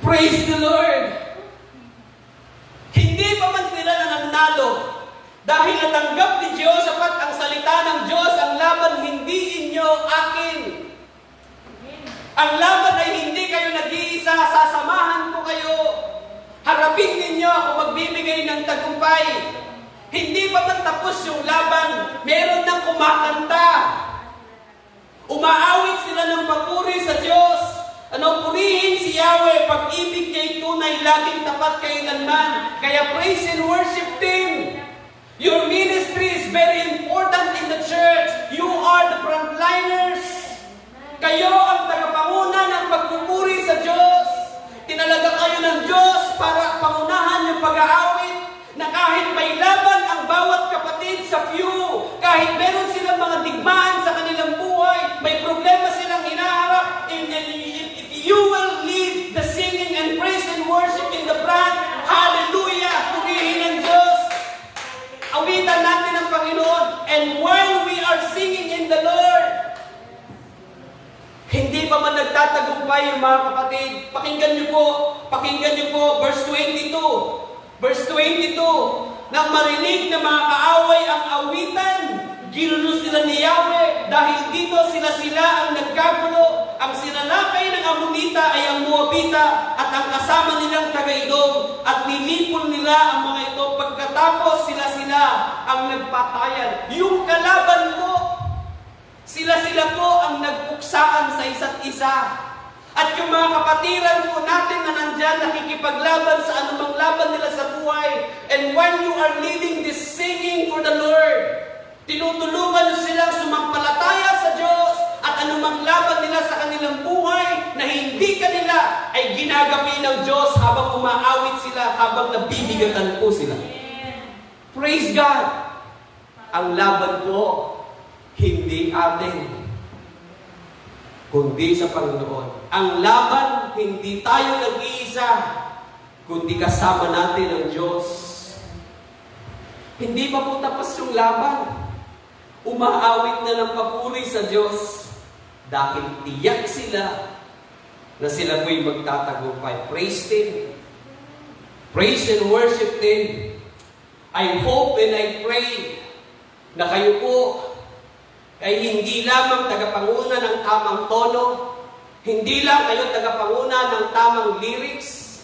A: Praise the Lord! Hindi pa man sila nananalo. Dahil natanggap ni Jehoshaphat ang salita ng Diyos, ang laban hindi inyo, akin. Ang laban ay hindi kayo nag-iisa, sasamahan ko kayo. Harapin ninyo ako magbibigay ng tagumpay. Hindi pa man tapos yung laban, meron nang kumakanta. Umaawit sila ng papuri sa Diyos. Purihin si Yahweh, pag-ibig niya'y tunay, laging tapat kailanman. Kaya praise and worship team. Your ministry is very important in the church. You are the frontliners. Kayo ang tagapanguna ng pagpupuri sa Diyos. Tinalaga kayo ng Diyos para pangunahan yung pag-aawit na kahit may laban ang bawat kapatid sa few, kahit meron silang mga digmaan sa kanilang buhay, may problema silang hinaharap, if you will lead the singing and praise and worship in the front, hallelujah, purihin ng Diyos. Awitan natin ang Panginoon. And while we are singing in the Lord, hindi pa man nagtatagumpay yung mga kapatid. Pakinggan niyo po, verse 22. Verse 22, nang marinig na mga kaaway ang awitan, ginulo sila ni Yahweh, dahil dito sila ang nagkagulo. Ang sinalakay ng Amonita ay ang Moabita, at ang kasama nilang taga-Edom, at nilipon nila ang mga ito, pagkatapos sila ang nagpatayan. Yung kalaban po, sila po ang nagpuksaan sa isa't isa. At yung mga kapatiran po natin na nandyan, nakikipaglaban sa anumang laban nila sa buhay. And when you are leading this singing for the Lord, tinutulungan silang sumampalataya sa Diyos at anumang laban nila sa kanilang buhay na hindi kanila ay ginagapi ng Diyos habang umaawit sila, habang nabibigatan po sila. Praise God! Ang laban po, hindi atin, kundi sa Panginoon. Ang laban, hindi tayo nag-iisa, kundi kasama natin ang Diyos. Hindi pa po tapos yung laban. Umaawit na ng papuri sa Diyos dahil tiyak sila na sila po'y magtatagumpay. Praise Him. Praise and worship Him. I hope and I pray na kayo po ay hindi lamang tagapanguna ng tamang tono, hindi lang kayo tagapanguna ng tamang lyrics.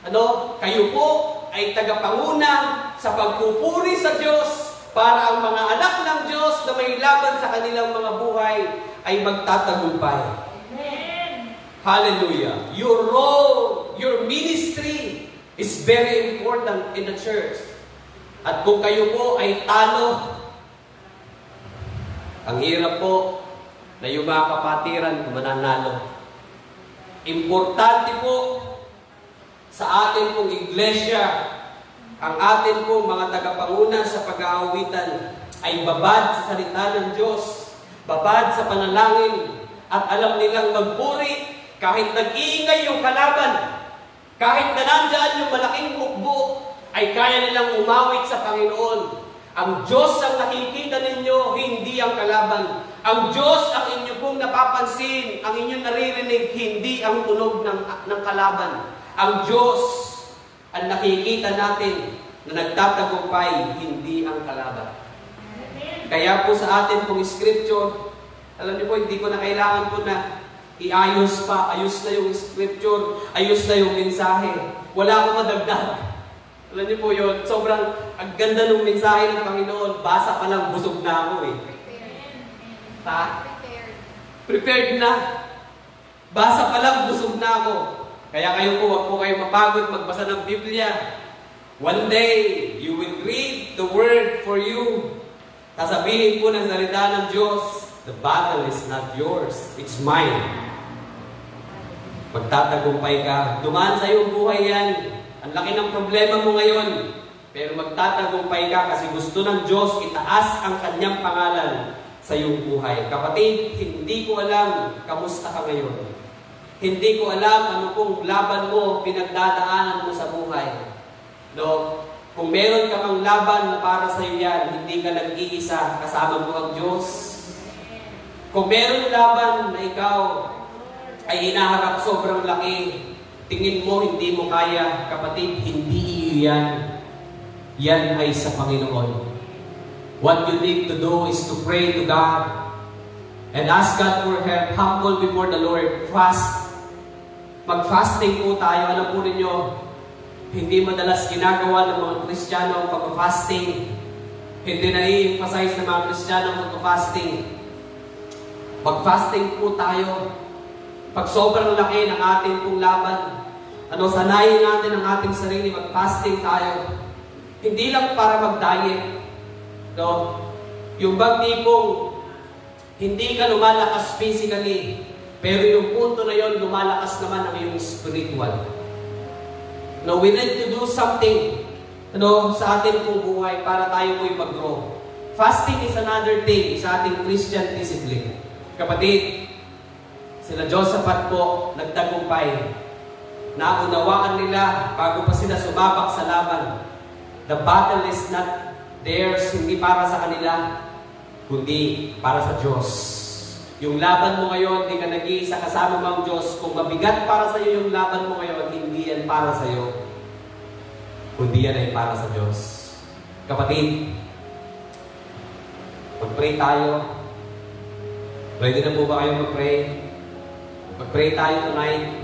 A: Kayo po ay tagapanguna sa pagpupuri sa Diyos para ang mga anak ng Diyos na may laban sa kanilang mga buhay ay magtatagumpay. Amen. Hallelujah. Your role, your ministry is very important in the church. At kung kayo po ay talo, ang hirap po na yung mga kapatiran mananalo. Importante po sa atin pong iglesia, ang atin pong mga tagapanguna sa pag-aawitan ay babad sa salita ng Diyos, babad sa panalangin, at alam nilang magpuri kahit nag-iingay yung kalaban, kahit na nandyan yung malaking hukbo, ay kaya nilang umawit sa Panginoon. Ang Diyos ang nakikita ninyo, hindi ang kalaban. Ang Diyos ang inyo pong napapansin, ang inyong naririnig, hindi ang tunog ng kalaban. Ang Diyos ang nakikita natin na nagtatagumpay, hindi ang kalaban. Kaya po sa atin pong scripture, alam niyo po, hindi ko na kailangan po na iayos pa, ayos na yung scripture, ayos na yung mensahe. Wala akong madagdag. Alam niyo po yun, sobrang ang ganda ng mensahe ng Panginoon. Basa pa lang, busog na ako eh. Ha? Prepared na. Basa pa lang, busog na ako. Kaya kayo po, wag po kayo mapagod magbasa ng Biblia. One day, you will read the Word for you. Sasabihin po ng salita ng Diyos, the battle is not yours, it's mine. Magtatagumpay ka. Dumaan sa iyong buhay yan. Ang laki ng problema mo ngayon. Pero magtatagumpay ka kasi gusto ng Diyos itaas ang kanyang pangalan sa iyong buhay. Kapatid, hindi ko alam kamusta ka ngayon. Hindi ko alam ano pong laban mo, pinagdadaanan mo sa buhay. No? Kung meron ka mang laban na para sa iyo yan, hindi ka nag-iisa, kasama mo ang Diyos. Kung meron laban na ikaw ay hinaharap sobrang laki, tingin mo hindi mo kaya, kapatid, hindi iyo yan. Yan ay sa Panginoon. What you need to do is to pray to God and ask God for help. Humble before the Lord. Fast. Mag-fasting po tayo. Alam po ninyo, hindi madalas ginagawa ng mga Kristiyano ang pag-fasting. Hindi na-emphasize ng mga Kristiyano ang pag-fasting. Mag-fasting po tayo. Pag sobrang laki ng ating pong laban, sanayin natin ang ating sarili, mag-fasting tayo. Hindi lang para mag-diet. No? Yung bang tipong hindi ka lumalakas physically, pero yung punto na yon lumalakas naman ang iyong spiritual. No, we need to do something sa ating pong buhay para tayo po'y mag-grow. Fasting is another thing sa ating Christian discipline. Kapatid, sila Josaphat po nagtagumpay. Naunawaan nila bago pa sila sumabak sa laban. The battle is not theirs, hindi para sa kanila, kundi para sa Diyos. Yung laban mo ngayon, hindi ka nag-iisa, kasama mo ang Diyos. Kung mabigat para sa iyo yung laban mo ngayon, hindi yan para sa iyo, kundi yan ay para sa Diyos. Kapatid, mag-pray tayo. Ready na po ba kayo mag-pray? Mag-pray tayo tonight.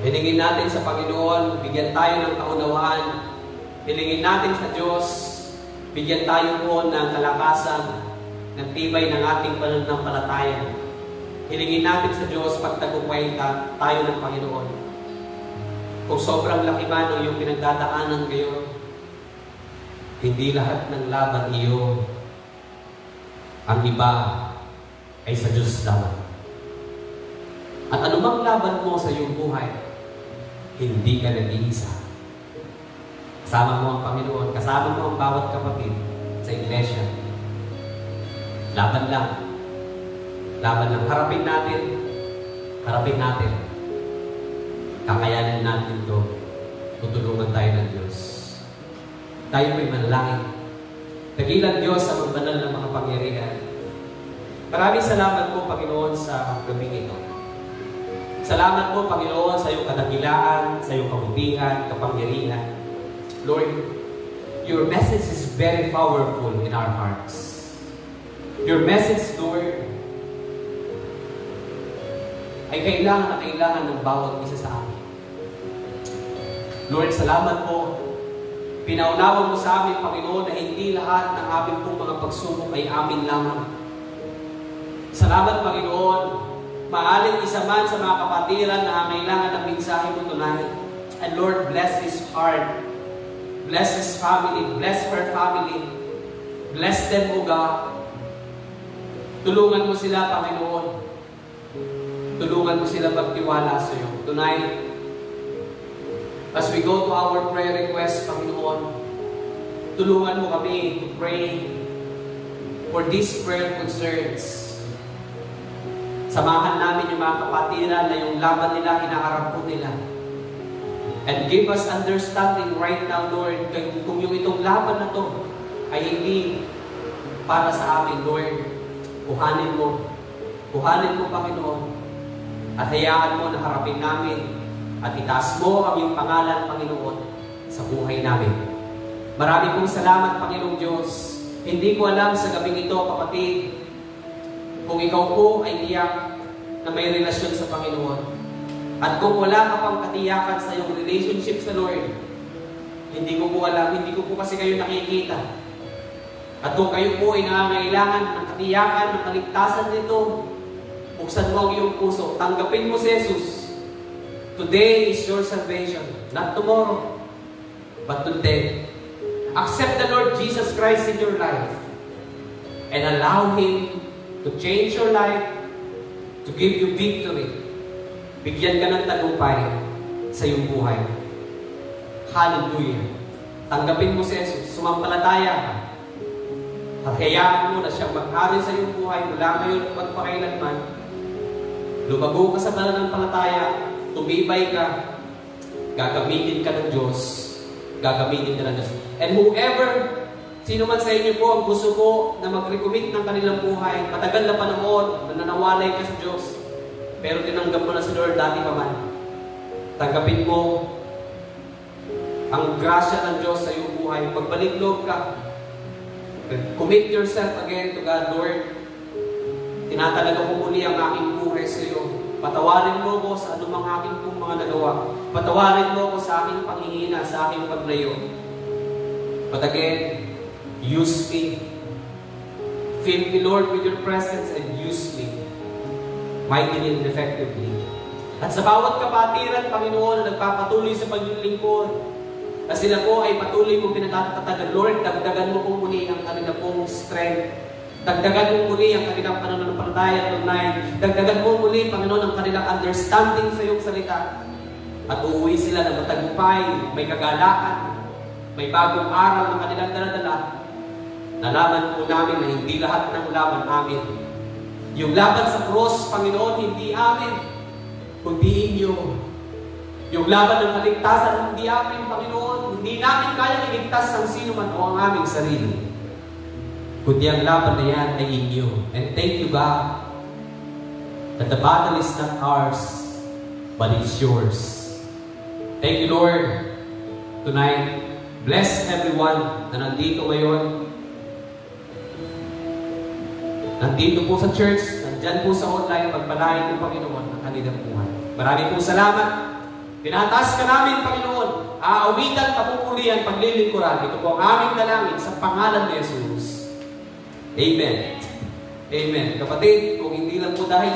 A: Hilingin natin sa Panginoon, bigyan tayo ng kaunawaan. Hilingin natin sa Diyos, bigyan tayo po ng kalakasan, ng tibay ng ating pananampalataya. Hilingin natin sa Diyos, pagtagumpay tayo ng Panginoon. Kung sobrang laki man ang iyong pinagdadaanan ngayon, hindi lahat ng laban iyo. Ang iba ay sa Diyos lamang. At anumang laban mo sa iyong buhay, hindi ka nag-iisa. Kasama mo ang Panginoon, kasama mo ang bawat kapatid sa iglesia. Laban lang. Laban lang. Harapin natin. Harapin natin. Kakayanin natin ito. Tutulungan tayo ng Diyos. Tayo may manalangin. Dakilang Diyos ang banal ng mga pangyarihan. Maraming salamat po, Panginoon, sa gabing ito. Salamat po, Panginoon, sa iyong kadakilaan, sa iyong kabutihan, kapangyarihan. Lord, your message is very powerful in our hearts. Your message, Lord, ay kailangan ng bawat isa sa amin. Lord, salamat po. Pinaunawa mo sa amin, Panginoon, na hindi lahat ng aming pong mga pagsubok ay amin lamang. Salamat, Panginoon. Maaling isa man sa mga kapatiran na kailangan ng mensahe mo tonight. And Lord, bless his heart. Bless his family. Bless her family. Bless them, O God. Tulungan mo sila, Panginoon. Tulungan mo sila magtiwala sa iyo. Tonight, as we go to our prayer request, Panginoon, tulungan mo kami to pray for these prayer concerns. Samahan namin yung mga kapatiran na yung laban nila, hinaharap po nila. And give us understanding right now, Lord, kung yung itong laban na to ay hindi para sa amin, Lord. Kuhanin mo, Panginoon, at hayaan mo na harapin namin at itaas mo ang iyong pangalan, Panginoon, sa buhay namin. Marami pong salamat, Panginoong Diyos. Hindi ko alam sa gabing ito, kapatid, kung ikaw po ay tiyak na may relasyon sa Panginoon, at kung wala ka pang katiyakan sa iyong relationship sa Lord, hindi ko po alam, hindi ko po kasi kayo nakikita. At kung kayo po ay nangangailangan ng katiyakan, ng kaligtasan nito, buksan mo ang iyong puso, tanggapin mo si Jesus. Today is your salvation, not tomorrow, but today. Accept the Lord Jesus Christ in your life and allow Him to change your life, to give you victory. Bigyan ka ng tagumpay sa iyong buhay. Hallelujah! Tanggapin mo si Jesus, sumampalataya ka, at hayaan mo na siyang maghari sa iyong buhay mula ngayon at magpakailanman. Lumago ka sa pananampalataya, tumibay ka, gagamitin ka ng Diyos, gagamitin ka ng Diyos. And whoever, sino man sa inyo po ang gusto ko na mag-recommit ng kanilang buhay, matagal na panahon, na nanawalay ka sa Diyos, pero tinanggap mo na si Lord dati pa man, tanggapin mo ang grasya ng Diyos sa iyong buhay. Pagbalik loob ka, commit yourself again to God. Lord, tinatalaga ko muli ang aking buhay sa iyo. Patawarin mo ko sa anumang aking pong mga nagawa. Patawarin mo ko sa aking panghihina, sa aking paglayo. But again, use me. Fill me, Lord, with your presence and use me mightily and effectively. At sa bawat kapatiran, Panginoon, na nagpapatuloy sa paglilingkod, na sila po ay patuloy mong pinatatagan, Lord, dagdagan mo po muli ang kanila pong strength. Dagdagan mo muli ang kanilang pananampalataya tonight. Dagdagan mo muli, Panginoon, ang kanilang understanding sa iyong salita. At uuwi sila na matagumpay, may kagalakan, may bagong aral na kanilang daladala. Nalaman po namin na hindi lahat ng laban amin. Yung laban sa cross, Panginoon, hindi amin, kundi inyo. Yung laban ng kaligtasan, hindi amin, Panginoon. Hindi namin kayang iligtas ang sino man o ang aming sarili. Kundi ang laban na yan ay inyo. And thank you, God, that the battle is not ours, but it's yours. Thank you, Lord. Tonight, bless everyone na nandito ngayon. Nandito po sa church, nandyan po sa online, pagpalain ng Panginoon ang kanilang buhay. Maraming pong salamat. Tinataas ka namin, Panginoon. Aawitan, papupulian, paglilingkuran. Ito po ang aming dalangin sa pangalan ni Jesus. Amen. Amen. Kapatid, kung hindi lang po dahil